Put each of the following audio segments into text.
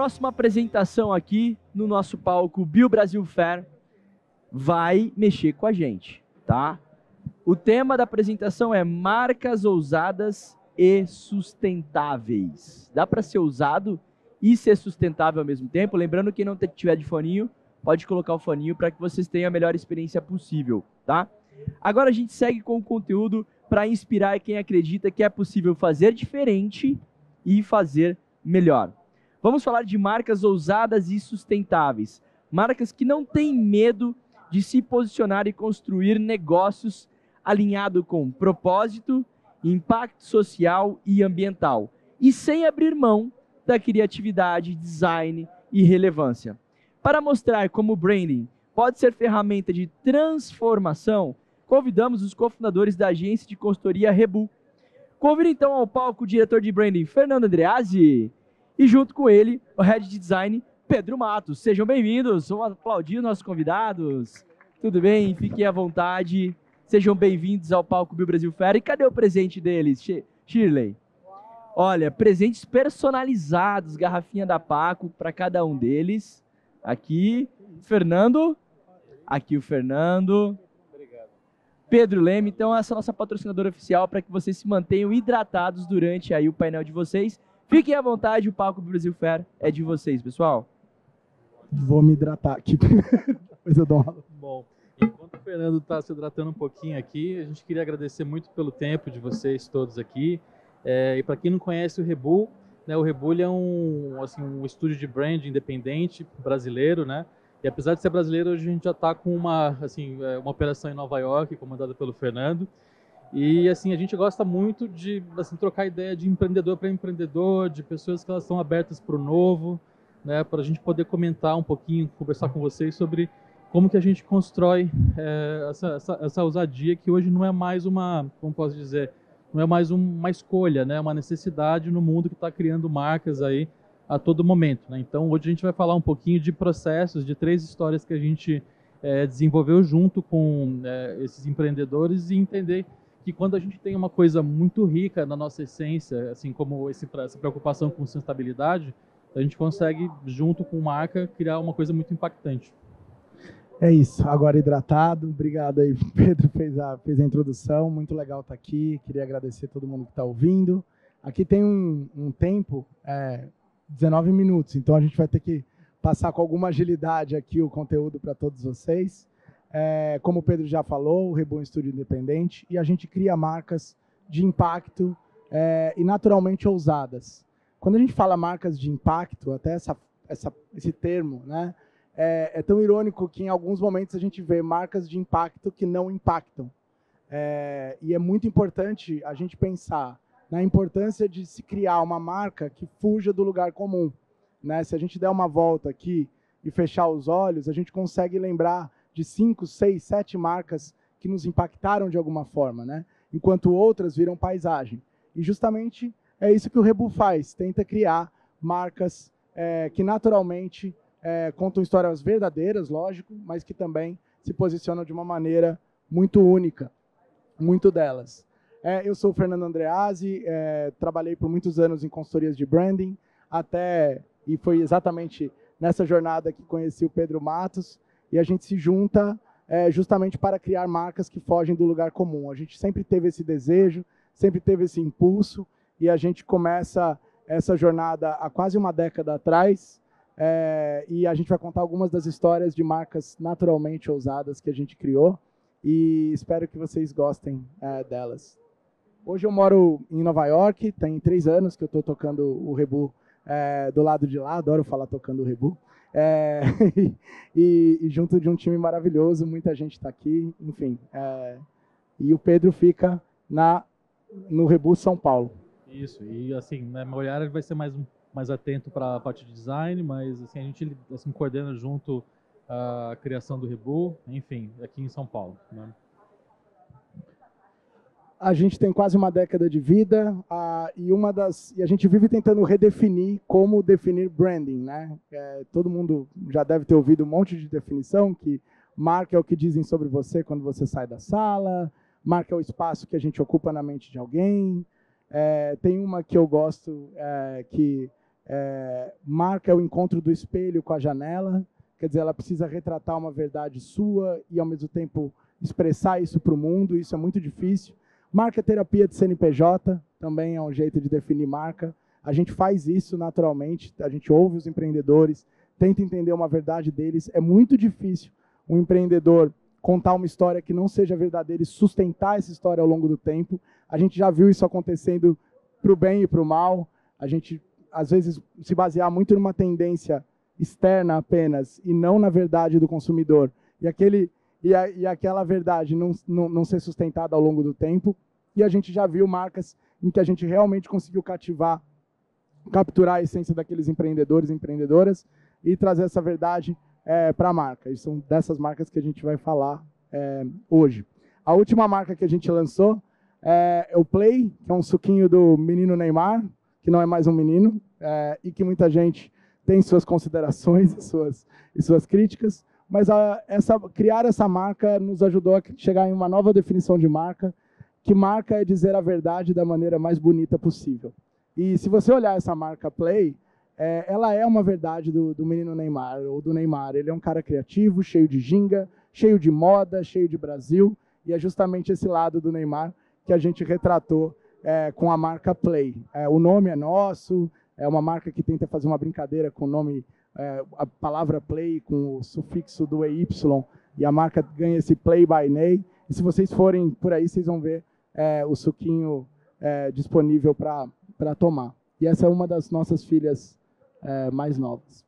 próxima apresentação aqui no nosso palco Bio Brasil Fair vai mexer com a gente, tá? O tema da apresentação é marcas ousadas e sustentáveis. Dá para ser ousado e ser sustentável ao mesmo tempo? Lembrando que quem não tiver de foninho, pode colocar o foninho para que vocês tenham a melhor experiência possível, tá? Agora a gente segue com o conteúdo para inspirar quem acredita que é possível fazer diferente e fazer melhor. Vamos falar de marcas ousadas e sustentáveis. Marcas que não têm medo de se posicionar e construir negócios alinhado com propósito, impacto social e ambiental, e sem abrir mão da criatividade, design e relevância. Para mostrar como o branding pode ser ferramenta de transformação, convidamos os cofundadores da agência de consultoria Rebu. Convido então ao palco o diretor de branding, Fernando Andreazzi, e junto com ele, o head de design, Pedro Matos. Sejam bem-vindos, vamos aplaudir nossos convidados. Tudo bem? Fiquem à vontade. Sejam bem-vindos ao palco Bio Brasil Fair. E cadê o presente deles, Shirley? Olha, presentes personalizados, garrafinha da Paco para cada um deles. Aqui, Fernando. Aqui o Fernando. Obrigado. Pedro Leme. Então, essa é a nossa patrocinadora oficial para que vocês se mantenham hidratados durante aí o painel de vocês. Fiquem à vontade, o palco Bio Brasil Fair é de vocês, pessoal. Vou me hidratar aqui. Depois eu dou uma... Bom, enquanto o Fernando está se hidratando um pouquinho aqui, a gente queria agradecer muito pelo tempo de vocês todos aqui. E para quem não conhece o Rebu, né, o Rebu ele é um estúdio de brand independente brasileiro, né? E apesar de ser brasileiro, hoje a gente já está com uma operação em Nova York, comandada pelo Fernando. E assim, a gente gosta muito de trocar ideia de empreendedor para empreendedor, de pessoas que elas estão abertas para o novo, né, para a gente poder comentar um pouquinho, conversar com vocês sobre como que a gente constrói essa ousadia que hoje não é mais como posso dizer, não é mais uma escolha, né, uma necessidade no mundo que está criando marcas aí a todo momento, né? Então hoje a gente vai falar um pouquinho de processos, de 3 histórias que a gente desenvolveu junto com esses empreendedores e entender que quando a gente tem uma coisa muito rica na nossa essência, assim como essa preocupação com sustentabilidade, a gente consegue, junto com marca, criar uma coisa muito impactante. É isso, agora hidratado. Obrigado aí, Pedro fez a introdução, muito legal estar aqui. Queria agradecer a todo mundo que está ouvindo. Aqui tem um tempo, 19 minutos, então a gente vai ter que passar com alguma agilidade aqui o conteúdo para todos vocês. Como o Pedro já falou, o Rebu é um estúdio independente e a gente cria marcas de impacto e naturalmente ousadas. Quando a gente fala marcas de impacto, até esse termo, né, é tão irônico que em alguns momentos a gente vê marcas de impacto que não impactam. E é muito importante a gente pensar na importância de se criar uma marca que fuja do lugar comum, né? Se a gente der uma volta aqui e fechar os olhos, a gente consegue lembrar de 5, 6, 7 marcas que nos impactaram de alguma forma, né? Enquanto outras viram paisagem. E justamente é isso que o Rebu faz, tenta criar marcas que naturalmente contam histórias verdadeiras, lógico, mas que também se posicionam de uma maneira muito única, muito delas. Eu sou o Fernando Andreazzi, trabalhei por muitos anos em consultorias de branding, e foi exatamente nessa jornada que conheci o Pedro Matos, e a gente se junta justamente para criar marcas que fogem do lugar comum. A gente sempre teve esse desejo, sempre teve esse impulso, e a gente começa essa jornada há quase uma década atrás, e a gente vai contar algumas das histórias de marcas naturalmente ousadas que a gente criou, e espero que vocês gostem delas. Hoje eu moro em Nova York, tem 3 anos que eu estou tocando o Rebu do lado de lá, adoro falar tocando o Rebu. E junto de um time maravilhoso, muita gente está aqui, enfim. E o Pedro fica no Rebu São Paulo. Isso, e assim, né, meu olhar vai ser mais atento para a parte de design, mas assim, a gente coordena junto a criação do Rebu, enfim, aqui em São Paulo, né? A gente tem quase uma década de vida e a gente vive tentando redefinir como definir branding, né? Todo mundo já deve ter ouvido um monte de definição, que marca é o que dizem sobre você quando você sai da sala, marca é o espaço que a gente ocupa na mente de alguém. Tem uma que eu gosto, que Marca é o encontro do espelho com a janela, quer dizer, ela precisa retratar uma verdade sua e, ao mesmo tempo, expressar isso para o mundo, isso é muito difícil. Marca é terapia de CNPJ, também é um jeito de definir marca. A gente faz isso naturalmente, a gente ouve os empreendedores, tenta entender uma verdade deles. É muito difícil um empreendedor contar uma história que não seja verdadeira e sustentar essa história ao longo do tempo. A gente já viu isso acontecendo para o bem e para o mal. A gente, às vezes, se basear muito numa tendência externa apenas e não na verdade do consumidor. E aquela verdade não ser sustentada ao longo do tempo. E a gente já viu marcas em que a gente realmente conseguiu capturar a essência daqueles empreendedores e empreendedoras e trazer essa verdade para a marca. E são dessas marcas que a gente vai falar hoje. A última marca que a gente lançou é o Play, que é um suquinho do menino Neymar, que não é mais um menino, e que muita gente tem suas considerações e suas críticas, mas criar essa marca nos ajudou a chegar em uma nova definição de marca, que marca é dizer a verdade da maneira mais bonita possível. E se você olhar essa marca Play, ela é uma verdade do menino Neymar, ou do Neymar. Ele é um cara criativo, cheio de ginga, cheio de moda, cheio de Brasil, e é justamente esse lado do Neymar que a gente retratou com a marca Play. O nome é nosso, é uma marca que tenta fazer uma brincadeira com o nome, a palavra Play, com o sufixo do EY, e a marca ganha esse Play by Ney. E se vocês forem por aí, vocês vão ver o suquinho disponível para tomar. E essa é uma das nossas filhas mais novas.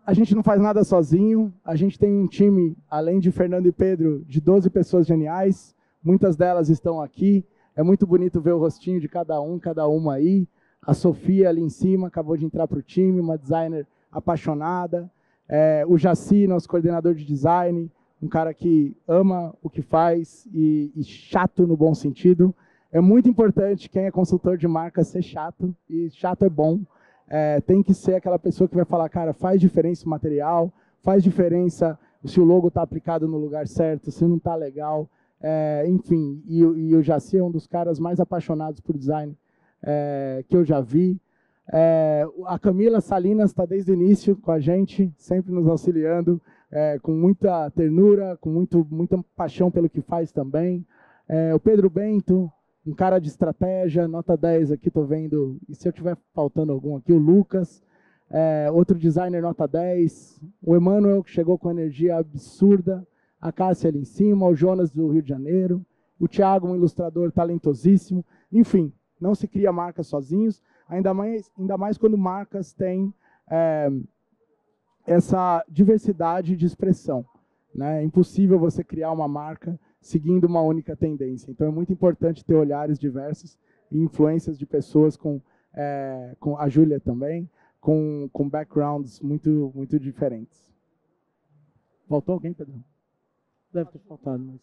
A gente não faz nada sozinho, a gente tem um time, além de Fernando e Pedro, de 12 pessoas geniais, muitas delas estão aqui, é muito bonito ver o rostinho de cada uma aí. A Sofia ali em cima acabou de entrar para o time, uma designer apaixonada. O Jaci, nosso coordenador de design, um cara que ama o que faz e chato no bom sentido. É muito importante quem é consultor de marca ser chato, e chato é bom. Tem que ser aquela pessoa que vai falar, cara, faz diferença o material, faz diferença se o logo está aplicado no lugar certo, se não está legal. Enfim, e o Jaci é um dos caras mais apaixonados por design que eu já vi. A Camila Salinas está desde o início com a gente, sempre nos auxiliando, com muita ternura, com muita paixão pelo que faz também. O Pedro Bento, um cara de estratégia, nota 10 aqui, estou vendo, e se eu estiver faltando algum aqui, o Lucas, outro designer nota 10, o Emanuel, que chegou com energia absurda, a Cássia ali em cima, o Jonas do Rio de Janeiro, o Thiago, um ilustrador talentosíssimo. Enfim, não se cria marca sozinhos, ainda mais quando marcas têm essa diversidade de expressão, né? É impossível você criar uma marca seguindo uma única tendência. Então é muito importante ter olhares diversos e influências de pessoas com a Júlia também, com backgrounds muito, muito diferentes. Faltou alguém, Pedro? Deve ter faltado, mas...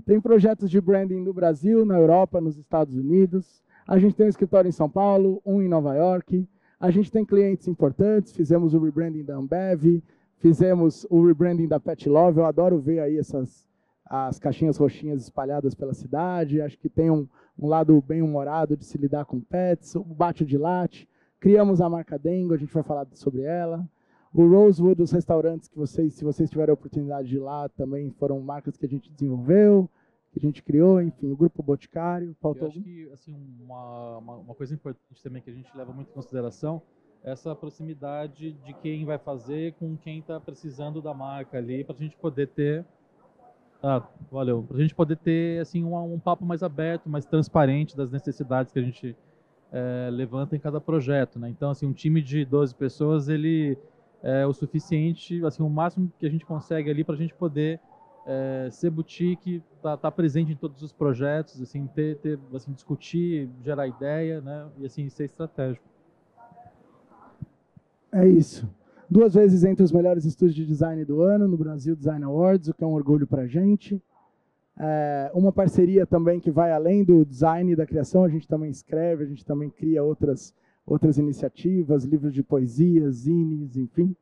Tem projetos de branding no Brasil, na Europa, nos Estados Unidos. A gente tem um escritório em São Paulo, um em Nova York. A gente tem clientes importantes, fizemos o rebranding da Ambev, fizemos o rebranding da Pet Love. Eu adoro ver aí as caixinhas roxinhas espalhadas pela cidade. Acho que tem um lado bem humorado de se lidar com pets. O Bate de Latte. Criamos a marca Dengo, a gente vai falar sobre ela. O Rosewood, os restaurantes que se vocês tiverem a oportunidade de ir lá, também foram marcas que a gente desenvolveu, que a gente criou, enfim, o Grupo Boticário. Eu acho que assim, uma coisa importante também que a gente leva muito em consideração é essa proximidade de quem vai fazer com quem está precisando da marca ali, para a gente poder ter para a gente poder ter assim, um papo mais aberto, mais transparente das necessidades que a gente levanta em cada projeto, né? Então, assim, um time de 12 pessoas, ele é o suficiente, assim, o máximo que a gente consegue ali para a gente poder ser boutique, tá presente em todos os projetos, assim, assim, discutir, gerar ideia, né? E assim, ser estratégico. É isso. 2 vezes entre os melhores estúdios de design do ano, no Brasil Design Awards, o que é um orgulho para a gente. Uma parceria também que vai além do design e da criação, a gente também escreve, a gente também cria outras iniciativas, livros de poesia, zines, enfim.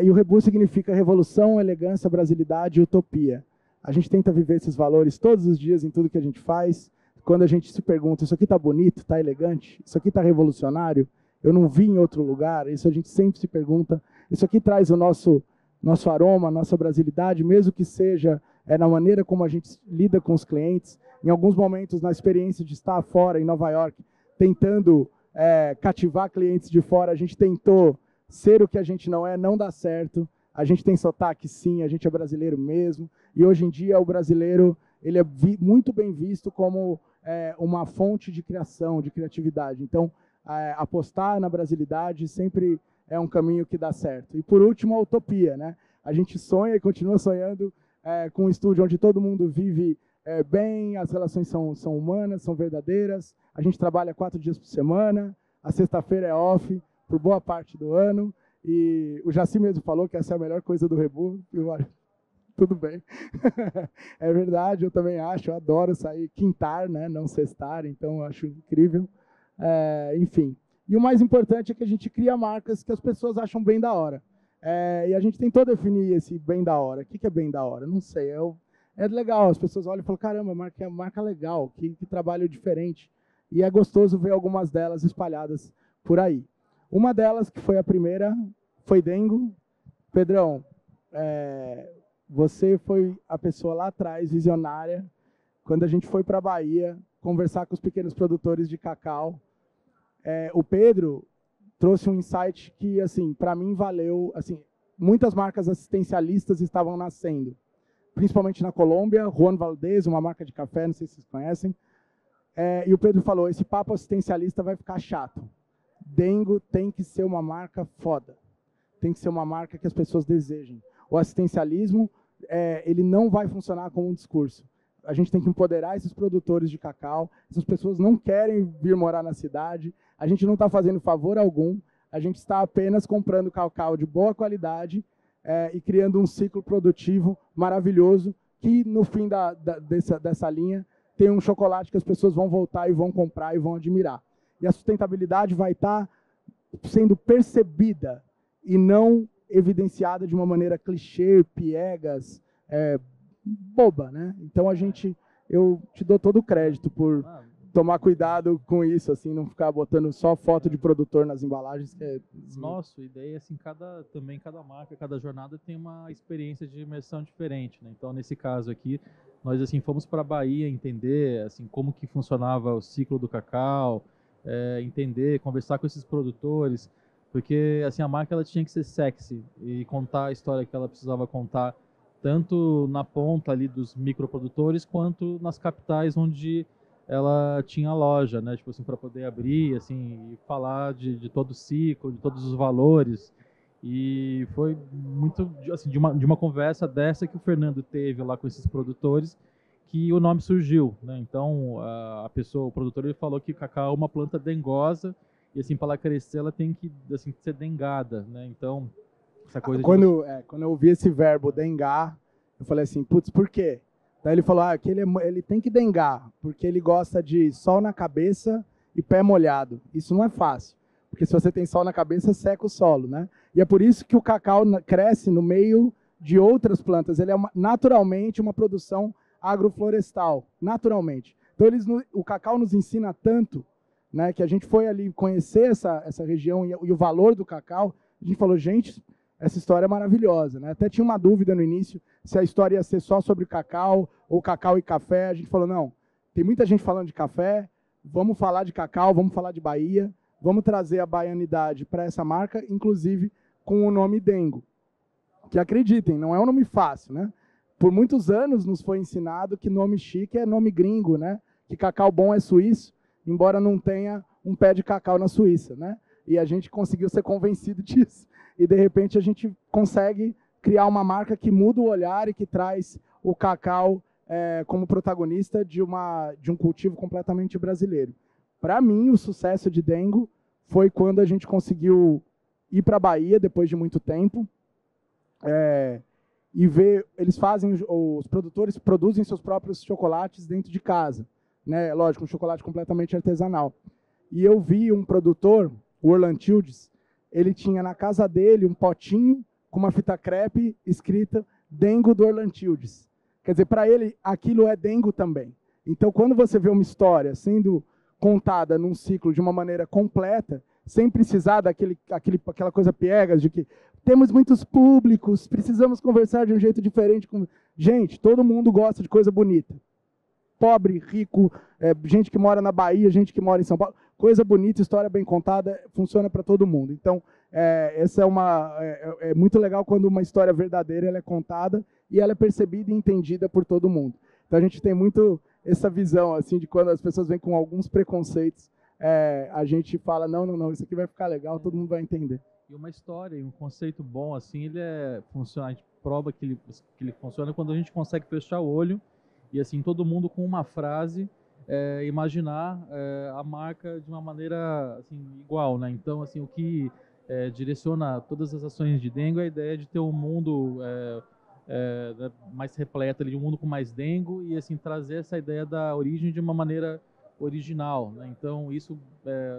E o Rebu significa revolução, elegância, brasilidade e utopia. A gente tenta viver esses valores todos os dias em tudo que a gente faz, quando a gente se pergunta, isso aqui está bonito, está elegante, isso aqui está revolucionário, eu não vi em outro lugar, isso a gente sempre se pergunta, isso aqui traz o nosso aroma, a nossa brasilidade, mesmo que seja na maneira como a gente lida com os clientes, em alguns momentos na experiência de estar fora, em Nova York, tentando cativar clientes de fora, a gente tentou ser o que a gente não dá certo, a gente tem sotaque sim, a gente é brasileiro mesmo, e hoje em dia o brasileiro ele é muito bem visto como uma fonte de criação, de criatividade. Então, apostar na brasilidade sempre é um caminho que dá certo. E por último, a utopia, né? A gente sonha e continua sonhando com um estúdio onde todo mundo vive bem, as relações são humanas, são verdadeiras, a gente trabalha 4 dias por semana, a sexta-feira é off por boa parte do ano, e o Jaci mesmo falou que essa é a melhor coisa do Rebu, tudo bem. É verdade, eu também acho, eu adoro sair quintar, né, não sextar, então eu acho incrível. Enfim, e o mais importante é que a gente cria marcas que as pessoas acham bem da hora. E a gente tentou definir esse bem da hora. O que é bem da hora? Não sei, é legal, as pessoas olham e falam, caramba, marca legal, que trabalho diferente. E é gostoso ver algumas delas espalhadas por aí. Uma delas, que foi a primeira, foi Dengo. Pedrão, você foi a pessoa lá atrás, visionária, quando a gente foi para a Bahia conversar com os pequenos produtores de cacau. O Pedro trouxe um insight que, assim, para mim valeu. Assim, muitas marcas assistencialistas estavam nascendo, principalmente na Colômbia. Juan Valdez, uma marca de café, não sei se vocês conhecem. E o Pedro falou, esse papo assistencialista vai ficar chato. Dengo tem que ser uma marca foda. Tem que ser uma marca que as pessoas desejem. O assistencialismo, ele não vai funcionar como um discurso. A gente tem que empoderar esses produtores de cacau. Essas pessoas não querem vir morar na cidade. A gente não está fazendo favor algum. A gente está apenas comprando cacau de boa qualidade e criando um ciclo produtivo maravilhoso que, no fim dessa linha, tem um chocolate que as pessoas vão voltar e vão comprar e vão admirar. E a sustentabilidade vai estar sendo percebida e não evidenciada de uma maneira clichê, piegas, boba, né? Então eu te dou todo o crédito por tomar cuidado com isso, assim, não ficar botando só foto de produtor nas embalagens. Nossa, ideia assim, cada marca, cada jornada tem uma experiência de imersão diferente, né? Então, nesse caso aqui, nós assim fomos para a Bahia entender assim como que funcionava o ciclo do cacau, entender, conversar com esses produtores, porque assim a marca ela tinha que ser sexy e contar a história que ela precisava contar, tanto na ponta ali dos microprodutores quanto nas capitais onde ela tinha loja, né? Tipo assim, para poder abrir, assim, e falar de todo o ciclo, de todos os valores. E foi muito, assim, de uma conversa dessa que o Fernando teve lá com esses produtores que o nome surgiu, né? Então, o produtor, ele falou que cacau é uma planta dengosa e, assim, para ela crescer, ela tem que, assim, ser dengada, né? Então, essa coisa quando eu ouvi esse verbo dengar, eu falei assim, putz, por quê? Daí ele falou que ele tem que dengar, porque ele gosta de sol na cabeça e pé molhado. Isso não é fácil, porque se você tem sol na cabeça, seca o solo, né? E é por isso que o cacau cresce no meio de outras plantas. Ele é naturalmente uma produção agroflorestal, naturalmente. Então o cacau nos ensina tanto, né, que a gente foi ali conhecer essa região e o valor do cacau. A gente falou, gente, essa história é maravilhosa, né? Até tinha uma dúvida no início se a história ia ser só sobre cacau ou cacau e café. A gente falou, não, tem muita gente falando de café, vamos falar de cacau, vamos falar de Bahia, vamos trazer a baianidade para essa marca, inclusive com o nome Dengo. Que acreditem, não é um nome fácil, né? Por muitos anos nos foi ensinado que nome chique é nome gringo, né? Que cacau bom é suíço, embora não tenha um pé de cacau na Suíça, né? E a gente conseguiu ser convencido disso. E, de repente, a gente consegue criar uma marca que muda o olhar e que traz o cacau como protagonista de um cultivo completamente brasileiro. Para mim, o sucesso de Dengo foi quando a gente conseguiu ir para a Bahia, depois de muito tempo, e ver, os produtores produzem seus próprios chocolates dentro de casa, né? Lógico, um chocolate completamente artesanal. E eu vi um produtor, o Orland Childs, ele tinha na casa dele um potinho com uma fita crepe escrita Dengo do Orland Childs. Quer dizer, para ele, aquilo é Dengo também. Então, quando você vê uma história sendo contada num ciclo de uma maneira completa, sem precisar aquela coisa piegas de que temos muitos públicos, precisamos conversar de um jeito diferente. Gente, todo mundo gosta de coisa bonita. Pobre, rico, gente que mora na Bahia, gente que mora em São Paulo. Coisa bonita, história bem contada, funciona para todo mundo. Então, essa é muito legal quando uma história verdadeira ela é contada e ela é percebida e entendida por todo mundo. Então, a gente tem muito essa visão assim de quando as pessoas vêm com alguns preconceitos, a gente fala, não, isso aqui vai ficar legal, todo mundo vai entender. E uma história, um conceito bom, assim, funciona, a gente prova que ele funciona quando a gente consegue fechar o olho e, assim, todo mundo com uma frase imaginar a marca de uma maneira, assim, igual, né? Então, assim, o que direciona todas as ações de Dengo é a ideia de ter um mundo mais repleto, um mundo com mais Dengo e, assim, trazer essa ideia da origem de uma maneira original, né? Então, isso,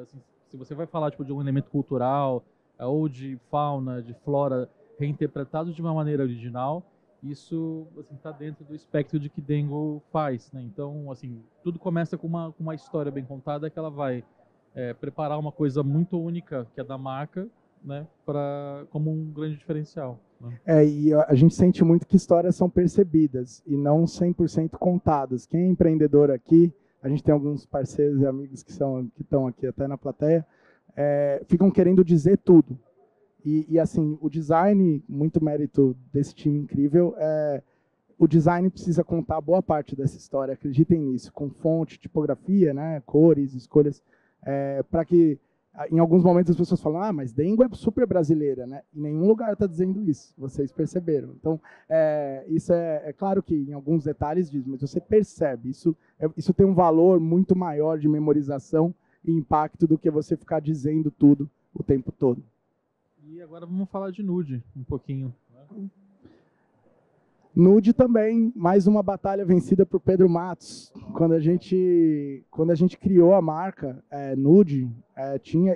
assim, se você vai falar, tipo, de um elemento cultural ou de fauna, de flora reinterpretado de uma maneira original, isso está dentro do espectro de que Dengo faz, né? Então, assim, tudo começa com uma história bem contada que ela vai preparar uma coisa muito única, que é da marca, né, como um grande diferencial, né? E a gente sente muito que histórias são percebidas e não 100% contadas. Quem é empreendedor aqui, a gente tem alguns parceiros e amigos que estão aqui até na plateia, ficam querendo dizer tudo. E assim, o design, muito mérito desse time incrível, o design precisa contar boa parte dessa história, acreditem nisso, com fonte, tipografia, né, cores, escolhas, para que em alguns momentos as pessoas falam, mas Dengo é super brasileira, né? Em nenhum lugar está dizendo isso, vocês perceberam. Então, isso é claro que em alguns detalhes diz, mas você percebe, isso tem um valor muito maior de memorização e impacto do que você ficar dizendo tudo o tempo todo. E agora vamos falar de Nude um pouquinho, né? Nude também, mais uma batalha vencida por Pedro Matos. Quando a gente criou a marca Nude,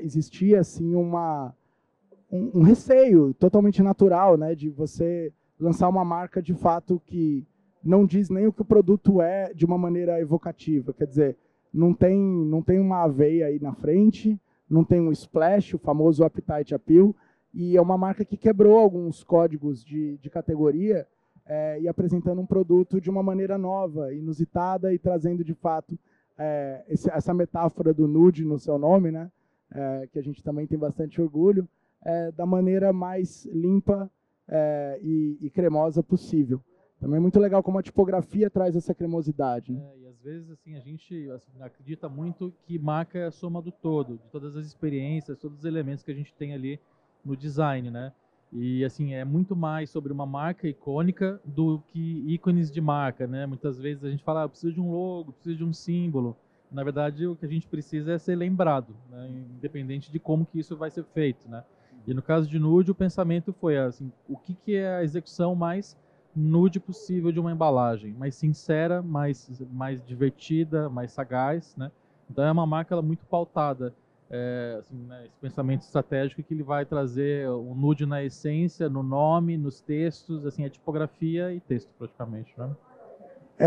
existia assim um receio totalmente natural, né, de você lançar uma marca de fato que não diz nem o que o produto é de uma maneira evocativa. Quer dizer, não tem uma aveia aí na frente, não tem um splash, o famoso appetite appeal, e é uma marca que quebrou alguns códigos de categoria, e apresentando um produto de uma maneira nova, inusitada e trazendo de fato essa metáfora do nude no seu nome, né? Que a gente também tem bastante orgulho, da maneira mais limpa e cremosa possível. Também é muito legal como a tipografia traz essa cremosidade, né? E às vezes assim, a gente acredita muito que marca é a soma do todo, de todas as experiências, todos os elementos que a gente tem ali no design, né? E assim, é muito mais sobre uma marca icônica do que ícones de marca, né? Muitas vezes a gente fala, eu preciso de um logo, preciso de um símbolo. Na verdade, o que a gente precisa é ser lembrado, né? Independente de como que isso vai ser feito, né? E no caso de Nude, o pensamento foi assim, o que é a execução mais nude possível de uma embalagem, mais sincera, mais divertida, mais sagaz, né? Então é uma marca muito pautada, assim, né, esse pensamento estratégico que ele vai trazer o nude na essência, no nome, nos textos, assim, a tipografia e texto praticamente, né?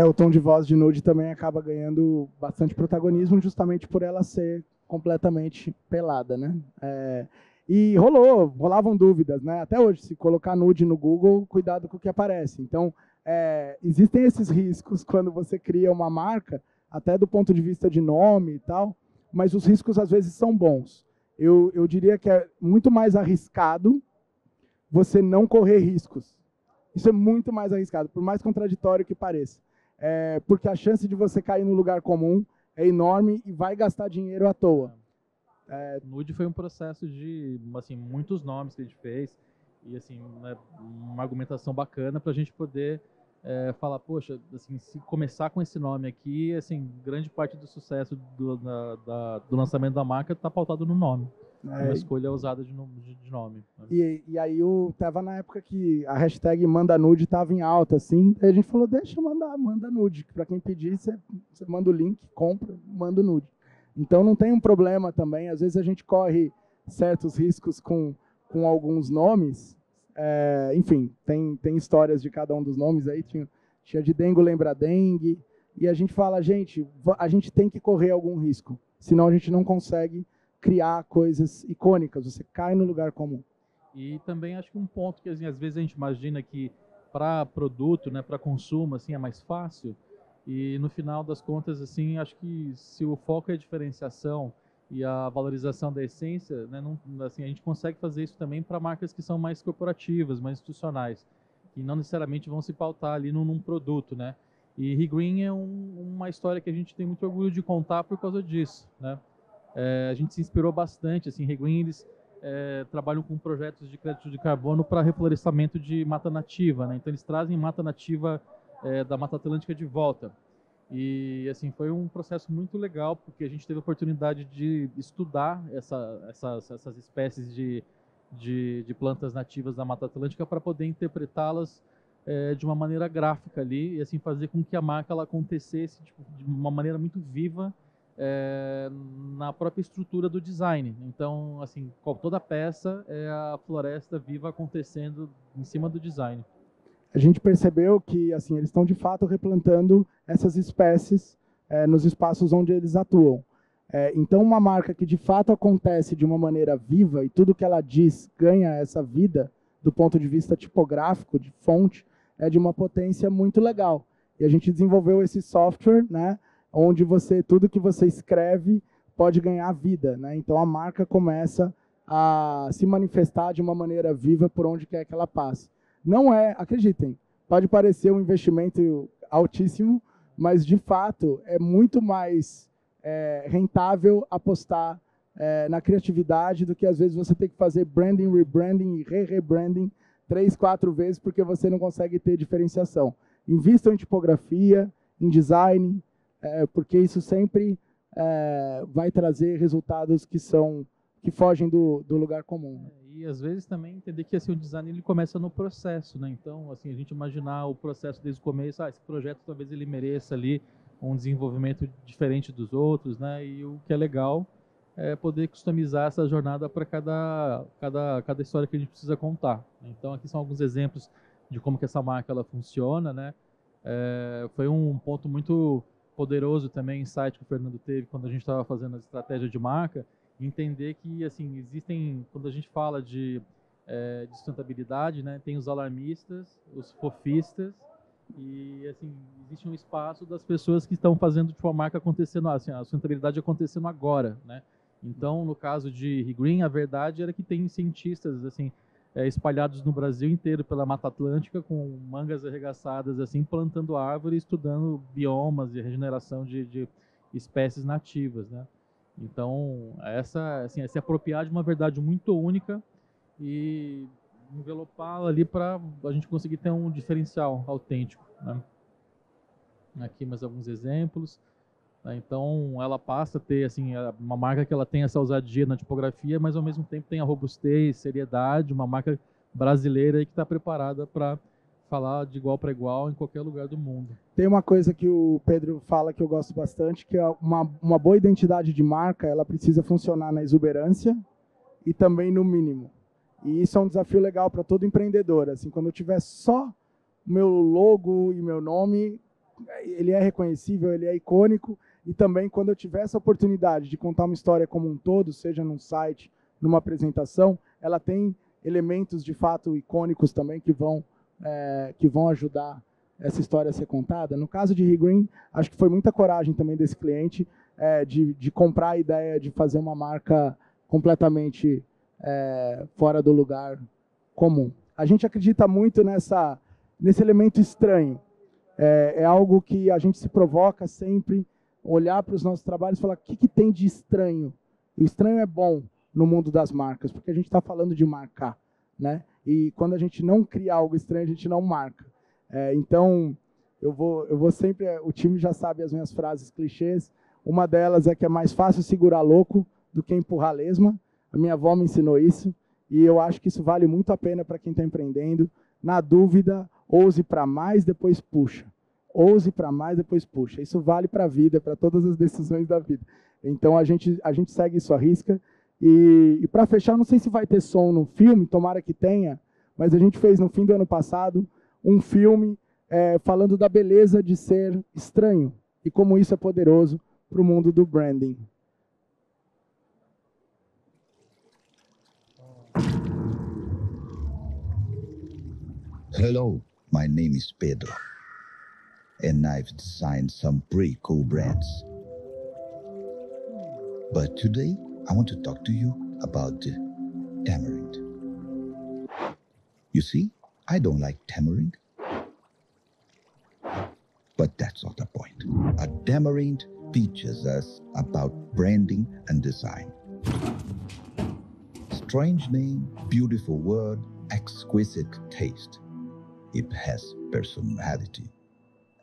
O tom de voz de Nude também acaba ganhando bastante protagonismo justamente por ela ser completamente pelada, né? E rolavam dúvidas, né? Até hoje, se colocar Nude no Google, cuidado com o que aparece. Então, existem esses riscos quando você cria uma marca, até do ponto de vista de nome e tal, mas os riscos às vezes são bons. Eu diria que é muito mais arriscado você não correr riscos. Isso é muito mais arriscado, por mais contraditório que pareça. Porque a chance de você cair no lugar comum é enorme e vai gastar dinheiro à toa. Nude foi um processo de assim, muitos nomes que a gente fez e assim, né, uma argumentação bacana para a gente poder falar, poxa, assim, se começar com esse nome aqui, assim, grande parte do sucesso do lançamento da marca está pautado no nome. Uma escolha ousada de nome. Né? E aí tava na época que a hashtag Manda Nude estava em alta, assim, aí a gente falou, deixa eu manda nude, para quem pedir, você manda o link, compra, manda o nude. Então não tem um problema também, às vezes a gente corre certos riscos com alguns nomes, enfim, tem histórias de cada um dos nomes aí, tinha de Dengo lembra dengue, e a gente fala, gente, a gente tem que correr algum risco, senão a gente não consegue criar coisas icônicas, você cai no lugar comum. E também acho que um ponto que assim, às vezes a gente imagina que para produto, né, para consumo, assim, é mais fácil, e no final das contas, assim, acho que se o foco é a diferenciação e a valorização da essência, né, não, assim, a gente consegue fazer isso também para marcas que são mais corporativas, mais institucionais, que não necessariamente vão se pautar ali num produto, né? E Regreen é uma história que a gente tem muito orgulho de contar por causa disso, né? A gente se inspirou bastante, assim, Regreen, eles trabalham com projetos de crédito de carbono para reflorestamento de mata nativa, né? Então eles trazem mata nativa da Mata Atlântica de volta. E assim foi um processo muito legal, porque a gente teve a oportunidade de estudar essas espécies de plantas nativas da Mata Atlântica para poder interpretá-las de uma maneira gráfica ali e assim fazer com que a marca ela acontecesse tipo, de uma maneira muito viva na própria estrutura do design. Então, assim, toda peça é a floresta viva acontecendo em cima do design. A gente percebeu que assim eles estão de fato replantando essas espécies nos espaços onde eles atuam. Então, uma marca que de fato acontece de uma maneira viva e tudo que ela diz ganha essa vida do ponto de vista tipográfico, de fonte, é de uma potência muito legal. E a gente desenvolveu esse software, né, onde tudo que você escreve pode ganhar vida, né? Então a marca começa a se manifestar de uma maneira viva por onde quer que ela passe. Não acreditem, pode parecer um investimento altíssimo, mas de fato é muito mais rentável apostar na criatividade do que às vezes você tem que fazer branding, rebranding e rebranding 3, 4 vezes porque você não consegue ter diferenciação. Invistam em tipografia, em design, porque isso sempre vai trazer resultados que fogem do lugar comum. E às vezes também entender que assim, o design ele começa no processo, né? Então, assim, a gente imaginar o processo desde o começo, esse projeto talvez ele mereça ali um desenvolvimento diferente dos outros, né? E o que é legal é poder customizar essa jornada para cada história que a gente precisa contar. Então, aqui são alguns exemplos de como que essa marca ela funciona, né? Foi um ponto muito poderoso também, insight que o Fernando teve quando a gente estava fazendo a estratégia de marca, entender que assim existem, quando a gente fala de sustentabilidade, né, tem os alarmistas, os fofistas e assim existe um espaço das pessoas que estão fazendo tipo, a marca acontecendo, assim, a sustentabilidade acontecendo agora, né? Então, no caso de Regreen, a verdade era que tem cientistas assim espalhados no Brasil inteiro pela Mata Atlântica com mangas arregaçadas assim plantando árvore, estudando biomas e regeneração de espécies nativas, né? Então, assim, é se apropriar de uma verdade muito única e envelopá-la ali para a gente conseguir ter um diferencial autêntico, né? Aqui mais alguns exemplos. Então, ela passa a ter assim, uma marca que ela tem essa ousadia na tipografia, mas ao mesmo tempo tem a robustez, seriedade, uma marca brasileira que está preparada para falar de igual para igual em qualquer lugar do mundo. Tem uma coisa que o Pedro fala que eu gosto bastante, que é uma boa identidade de marca, ela precisa funcionar na exuberância e também no mínimo. E isso é um desafio legal para todo empreendedor. Assim, quando eu tiver só meu logo e meu nome, ele é reconhecível, ele é icônico. E também quando eu tiver essa oportunidade de contar uma história como um todo, seja num site, numa apresentação, ela tem elementos de fato icônicos também que vão ajudar essa história a ser contada. No caso de Regreen, acho que foi muita coragem também desse cliente de comprar a ideia de fazer uma marca completamente fora do lugar comum. A gente acredita muito nesse elemento estranho. É algo que a gente se provoca sempre, olhar para os nossos trabalhos e falar o que tem de estranho. E o estranho é bom no mundo das marcas, porque a gente está falando de marcar, né? E quando a gente não cria algo estranho, a gente não marca. Então, eu vou sempre... O time já sabe as minhas frases clichês. Uma delas é que é mais fácil segurar louco do que empurrar lesma. A minha avó me ensinou isso. E eu acho que isso vale muito a pena para quem está empreendendo. Na dúvida, ouse para mais, depois puxa. Ouse para mais, depois puxa. Isso vale para a vida, para todas as decisões da vida. Então, a gente segue isso à risca. E para fechar, não sei se vai ter som no filme, tomara que tenha, mas a gente fez no fim do ano passado um filme falando da beleza de ser estranho, e como isso é poderoso para o mundo do branding. Hello, my name is Pedro, and I've designed some pretty cool brands. But today, I want to talk to you about the tamarind. You see, I don't like tamarind. But that's not the point. A tamarind teaches us about branding and design. Strange name, beautiful word, exquisite taste. It has personality,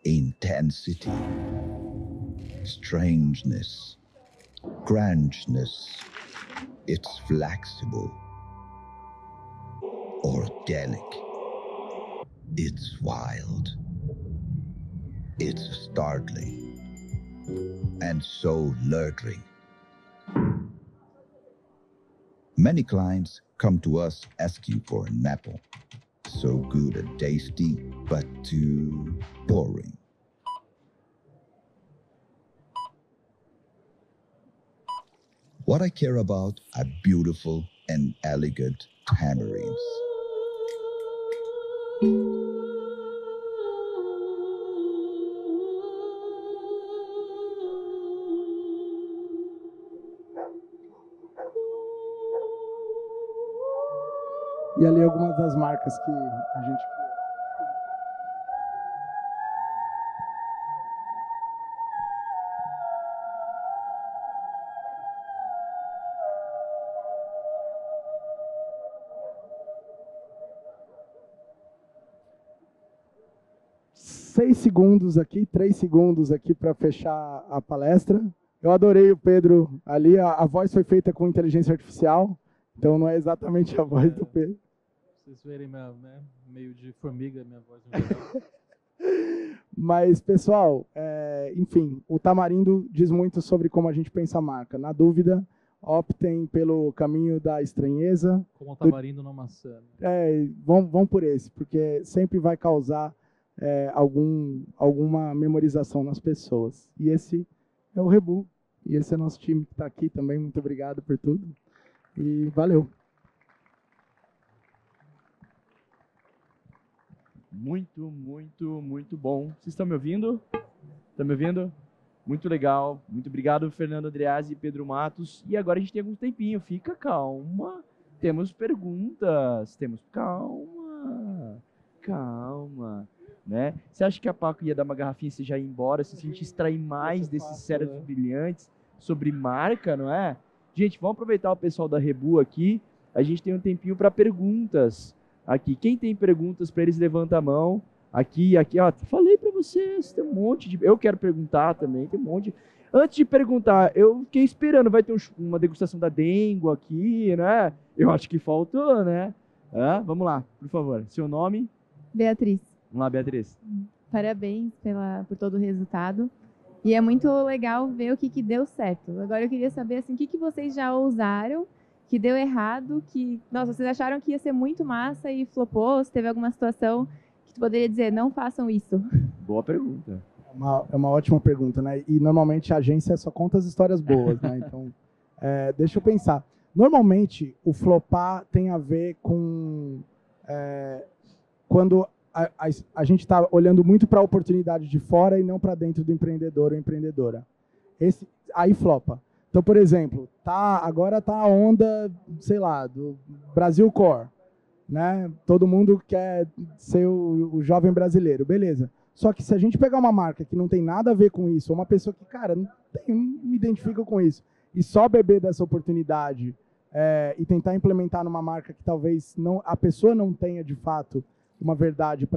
intensity, strangeness, grunginess. It's flexible, organic. It's wild. It's startling, and so lurking. Many clients come to us asking for an apple. So good and tasty, but too boring. What I care about are beautiful and elegant tamarins. E ali algumas das marcas que a gente criou. 6 segundos aqui, 3 segundos aqui para fechar a palestra. Eu adorei o Pedro ali, a voz foi feita com inteligência artificial, então não é exatamente a voz do Pedro. Vocês verem, meio de formiga minha voz no geral. Mas, pessoal, enfim, o Tamarindo diz muito sobre como a gente pensa a marca. Na dúvida, optem pelo caminho da estranheza. Como o tamarindo na maçã. Vão por esse, porque sempre vai causar alguma memorização nas pessoas. E esse é o Rebu. E esse é nosso time que está aqui também. Muito obrigado por tudo. E valeu. Muito, muito, muito bom. Vocês estão me ouvindo? Estão me ouvindo? Muito legal. Muito obrigado, Fernando Andreazzi e Pedro Matos. E agora a gente tem algum tempinho. Fica calma. Temos perguntas. Calma. Né? Você acha que a Paco ia dar uma garrafinha e você já ia embora? Se a gente extrair mais desses cérebros brilhantes sobre marca, não é? Gente, vamos aproveitar o pessoal da Rebu aqui. A gente tem um tempinho para perguntas. Aqui, quem tem perguntas para eles, levanta a mão. Aqui, ó, falei para vocês, tem um monte de... Eu quero perguntar também, tem um monte. Antes de perguntar, eu fiquei esperando, vai ter uma degustação da Dengo aqui, né? Eu acho que faltou, né? Vamos lá, por favor. Seu nome? Beatriz. Vamos lá, Beatriz. Parabéns por todo o resultado. E é muito legal ver o que deu certo. Agora eu queria saber assim, o que vocês já ousaram, que deu errado, que, nossa, vocês acharam que ia ser muito massa e flopou? Se teve alguma situação que tu poderia dizer, não façam isso? Boa pergunta. É uma ótima pergunta, né? E normalmente a agência só conta as histórias boas, né? Então, deixa eu pensar. Normalmente, o flopar tem a ver com quando a gente está olhando muito para a oportunidade de fora e não para dentro do empreendedor ou empreendedora. Aí flopa. Então, por exemplo, agora tá a onda, sei lá, do Brasil Core, né? Todo mundo quer ser o jovem brasileiro, beleza. Só que se a gente pegar uma marca que não tem nada a ver com isso, ou uma pessoa que, cara, não me identifica com isso, e só beber dessa oportunidade e tentar implementar numa marca que talvez a pessoa não tenha, de fato, uma verdade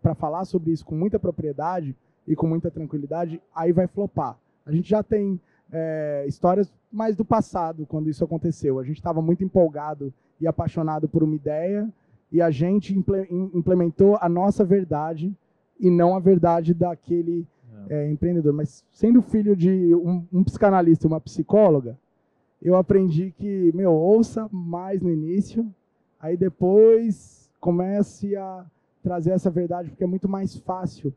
para falar sobre isso com muita propriedade e com muita tranquilidade, aí vai flopar. A gente já tem histórias mais do passado, quando isso aconteceu. A gente estava muito empolgado e apaixonado por uma ideia e a gente implementou a nossa verdade e não a verdade daquele empreendedor. Mas sendo filho de um psicanalista e uma psicóloga, eu aprendi que, ouça mais no início, aí depois comece a trazer essa verdade, porque é muito mais fácil.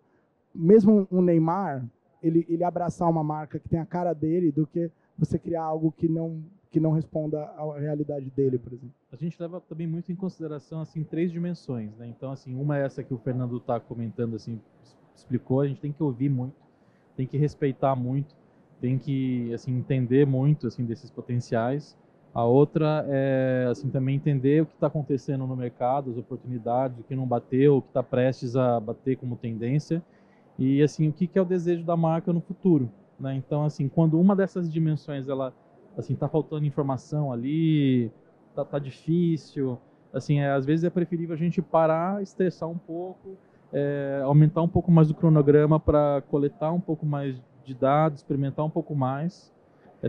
Mesmo um Neymar, ele abraçar uma marca que tem a cara dele do que você criar algo que não responda à realidade dele, por exemplo. A gente leva também muito em consideração assim 3 dimensões, né? Então assim, uma é essa que o Fernando está comentando, assim, explicou. A gente tem que ouvir muito, tem que respeitar muito, tem que assim entender muito assim desses potenciais. A outra é assim também entender o que está acontecendo no mercado, as oportunidades, o que não bateu, o que está prestes a bater como tendência e assim o que é o desejo da marca no futuro, né? Então assim, quando uma dessas dimensões ela assim tá faltando informação ali, tá difícil, assim às vezes é preferível a gente parar, estressar um pouco, aumentar um pouco mais o cronograma para coletar um pouco mais de dados, experimentar um pouco mais,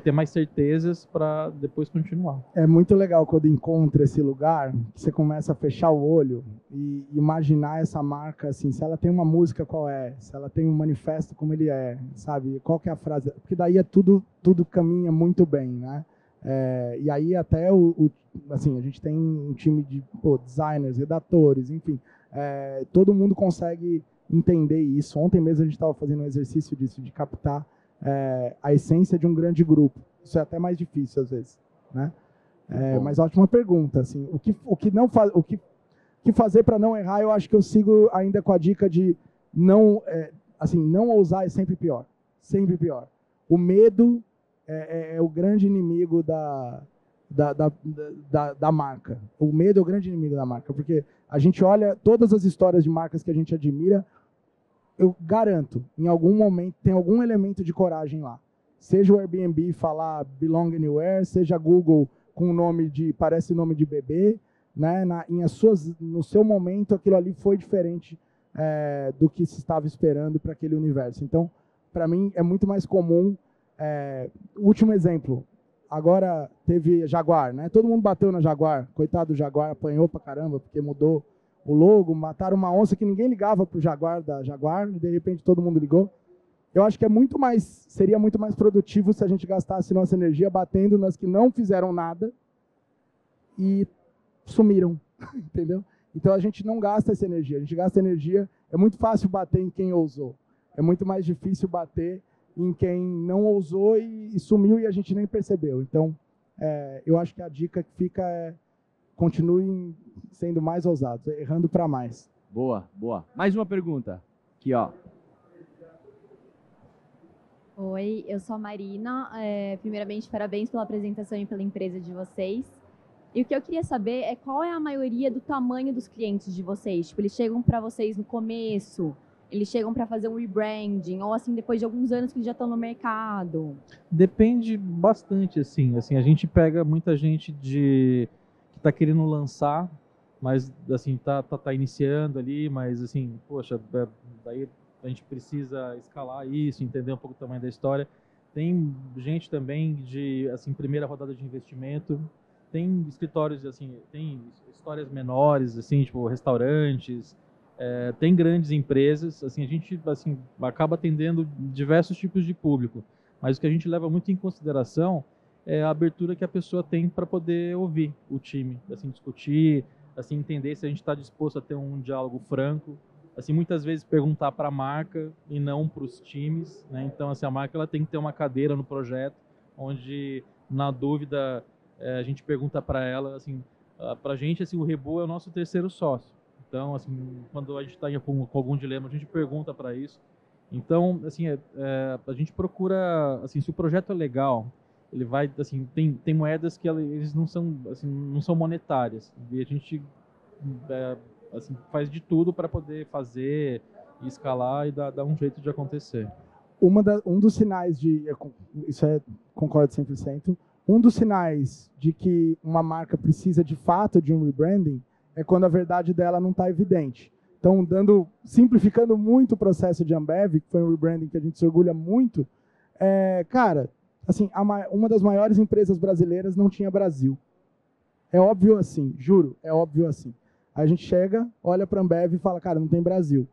ter mais certezas para depois continuar. É muito legal quando encontra esse lugar, que você começa a fechar o olho e imaginar essa marca, assim, se ela tem uma música, qual é? Se ela tem um manifesto, como ele é, sabe? Qual que é a frase? Porque daí tudo caminha muito bem, né? E aí até assim, a gente tem um time de designers, redatores, enfim, todo mundo consegue entender isso. Ontem mesmo a gente estava fazendo um exercício disso, de captar a essência de um grande grupo. Isso é até mais difícil às vezes, né? Mas ótima pergunta, assim, o que fazer para não errar? Eu acho que eu sigo ainda com a dica de não ousar é sempre pior, sempre pior. O medo é o grande inimigo da marca. O medo é o grande inimigo da marca, porque a gente olha todas as histórias de marcas que a gente admira. Eu garanto, em algum momento tem algum elemento de coragem lá. Seja o Airbnb falar Belong Anywhere, seja a Google com um nome parece nome de bebê, né? No seu momento aquilo ali foi diferente do que se estava esperando para aquele universo. Então, para mim é muito mais comum. Último exemplo, agora teve Jaguar, né? Todo mundo bateu na Jaguar, coitado do Jaguar, apanhou pra caramba porque mudou o logo, mataram uma onça que ninguém ligava para o Jaguar da Jaguar, e de repente todo mundo ligou. Eu acho que seria muito mais produtivo se a gente gastasse nossa energia batendo nas que não fizeram nada e sumiram, entendeu? Então a gente não gasta essa energia, a gente gasta energia, é muito fácil bater em quem ousou, é muito mais difícil bater em quem não ousou e sumiu e a gente nem percebeu. Então, eu acho que a dica que fica continuem sendo mais ousados, errando para mais. Boa, boa. Mais uma pergunta. Aqui, ó. Oi, eu sou a Marina. Primeiramente, parabéns pela apresentação e pela empresa de vocês. E o que eu queria saber é qual é a maioria do tamanho dos clientes de vocês. Tipo, eles chegam para vocês no começo, eles chegam para fazer um rebranding, ou assim, depois de alguns anos que eles já estão no mercado? Depende bastante, assim. A gente pega muita gente que está querendo lançar, mas assim tá iniciando ali, mas assim, poxa, daí a gente precisa escalar isso, entender um pouco o tamanho da história. Tem gente também de assim primeira rodada de investimento, tem escritórios assim, tem histórias menores, assim, tipo restaurantes, tem grandes empresas, assim, a gente assim acaba atendendo diversos tipos de público, mas o que a gente leva muito em consideração é a abertura que a pessoa tem para poder ouvir o time, assim, discutir, assim, entender se a gente está disposto a ter um diálogo franco, assim, muitas vezes perguntar para a marca e não para os times, né? Então, assim, a marca ela tem que ter uma cadeira no projeto, onde, na dúvida, a gente pergunta para ela, assim, para a gente, assim, o Rebu é o nosso terceiro sócio. Então, assim, quando a gente está com algum dilema, a gente pergunta para isso. Então, assim, a gente procura, assim, se o projeto é legal, ele vai, assim, tem moedas que eles não são, assim, não são monetárias, e a gente assim, faz de tudo para poder fazer e escalar e dar um jeito de acontecer. Um dos sinais concordo 100%, um dos sinais de que uma marca precisa de fato de um rebranding é quando a verdade dela não está evidente. Então, simplificando muito o processo de Ambev, que foi um rebranding que a gente se orgulha muito, cara, assim, uma das maiores empresas brasileiras não tinha Brasil. É óbvio assim, juro, é óbvio assim. Aí a gente chega, olha para a Ambev e fala, cara, não tem Brasil.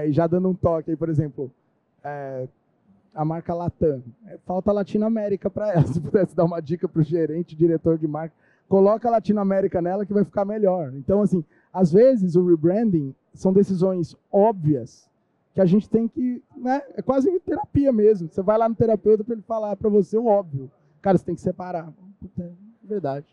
E já dando um toque aí, por exemplo, a marca Latam. Falta Latinoamérica para ela. Se pudesse dar uma dica para o gerente, diretor de marca, coloca a Latinoamérica nela que vai ficar melhor. Então, assim, às vezes o rebranding são decisões óbvias, que a gente tem que, né, é quase terapia mesmo. Você vai lá no terapeuta para ele falar para você o óbvio. Cara, você tem que separar. Puta, é verdade.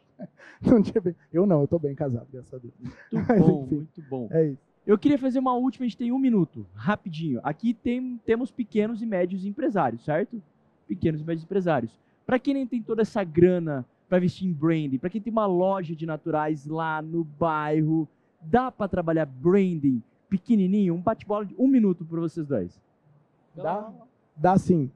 Eu tô bem casado, graças a Deus. Muito Mas, bom, enfim, muito bom. é isso. Eu queria fazer uma última, a gente tem 1 minuto, rapidinho. Aqui temos pequenos e médios empresários, certo? Pequenos e médios empresários. Para quem nem tem toda essa grana para investir em branding, para quem tem uma loja de naturais lá no bairro, dá para trabalhar branding pequenininho? Um bate-bola de 1 minuto para vocês dois. Dá sim.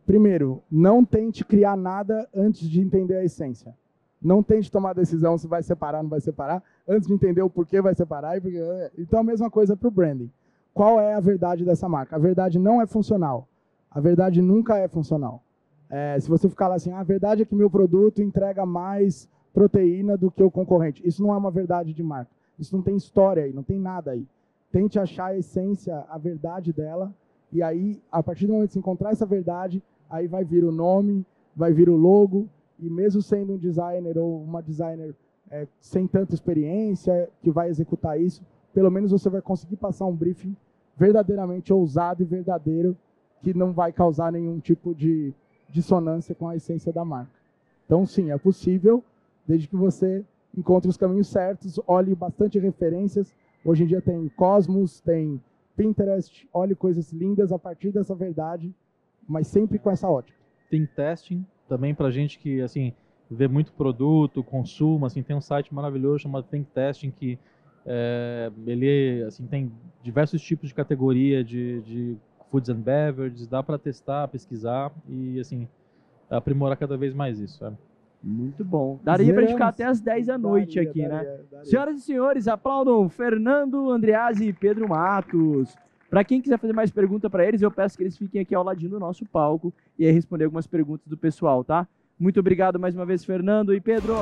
Primeiro, não tente criar nada antes de entender a essência. Não tente tomar decisão se vai separar, não vai separar, antes de entender o porquê vai separar. Então, a mesma coisa para o branding. Qual é a verdade dessa marca? A verdade não é funcional. A verdade nunca é funcional. Se você ficar lá assim, a verdade é que meu produto entrega mais proteína do que o concorrente. Isso não é uma verdade de marca. Isso não tem história aí, não tem nada aí. Tente achar a essência, a verdade dela, e aí, a partir do momento que você encontrar essa verdade, aí vai vir o nome, vai vir o logo, e mesmo sendo um designer ou uma designer sem tanta experiência que vai executar isso, pelo menos você vai conseguir passar um briefing verdadeiramente ousado e verdadeiro, que não vai causar nenhum tipo de dissonância com a essência da marca. Então, sim, é possível, desde que você encontre os caminhos certos, olhe bastante referências. Hoje em dia tem Cosmos, tem Pinterest, olhe coisas lindas a partir dessa verdade, mas sempre com essa ótica. Tem testing também para gente que assim vê muito produto, consumo, assim, tem um site maravilhoso chamado Think Testing que ele assim tem diversos tipos de categoria de foods and beverages, dá para testar, pesquisar e assim aprimorar cada vez mais isso, sabe? Muito bom. Daria pra gente ficar até as 10 da noite aqui, né? Senhoras e senhores, aplaudam Fernando Andreazzi e Pedro Matos. Para quem quiser fazer mais pergunta para eles, eu peço que eles fiquem aqui ao ladinho do nosso palco e aí responder algumas perguntas do pessoal, tá? Muito obrigado mais uma vez, Fernando e Pedro.